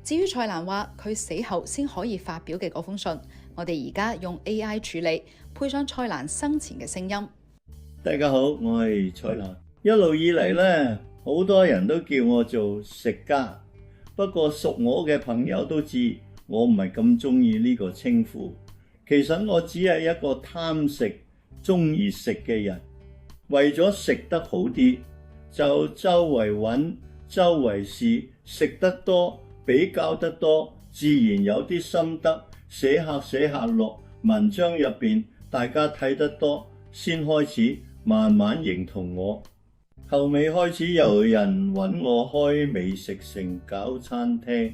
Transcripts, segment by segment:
至於蔡瀾話佢死後先可以發表嘅嗰封信，我哋而家用 AI 處理，配上蔡瀾生前嘅聲音。大家好，我係蔡瀾。一路以嚟呢，好多人都叫我做食家，不過熟我嘅朋友都知我唔係咁中意呢個稱呼。其實我只係一個貪食、中意食嘅人，為咗食得好啲，就周圍揾、周圍試，食得多、比較得多，自然有啲心得，寫下落文章入邊，大家睇得多，先開始慢慢認同我。後尾開始有人揾我開美食城搞餐廳，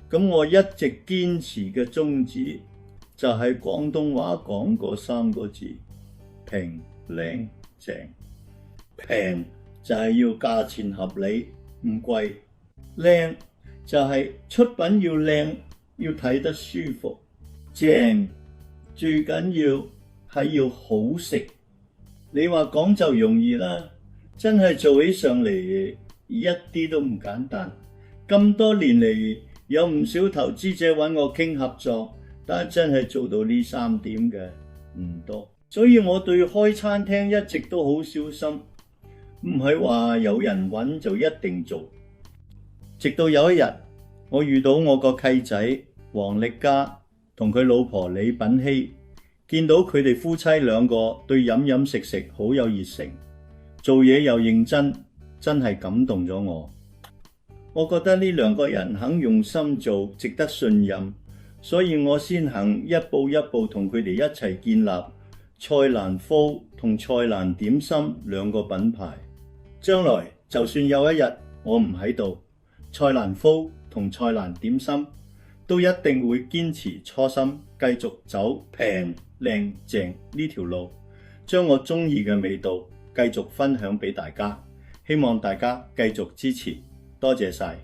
咁我一直堅持嘅宗旨就係廣東話講嗰3個字：平、靚、正。平就係要價錢合理，唔貴；靚就係出品要靚，要睇得舒服；正最緊要係要好食。你話講就容易啦，真係做起上嚟一啲都唔簡單。咁多年嚟有唔少投資者揾我傾合作，但係真係做到呢3點嘅唔多。所以我對開餐廳一直都好小心，唔係話有人揾就一定做。直到有一日，我遇到我個契仔黃力嘉同佢老婆李品希，見到佢哋夫妻2個對飲食好有熱誠，做嘢又認真，真係感動咗我。我覺得呢2個人肯用心做，值得信任，所以我先肯一步一步同佢哋一齊建立蔡瀾麩同蔡瀾點心2個品牌。將來就算有一日我唔喺度，蔡瀾麩同蔡瀾點心都一定會堅持初心，繼續走平、靚、正呢條路，將我中意嘅味道繼續分享俾大家。希望大家繼續支持，多謝晒。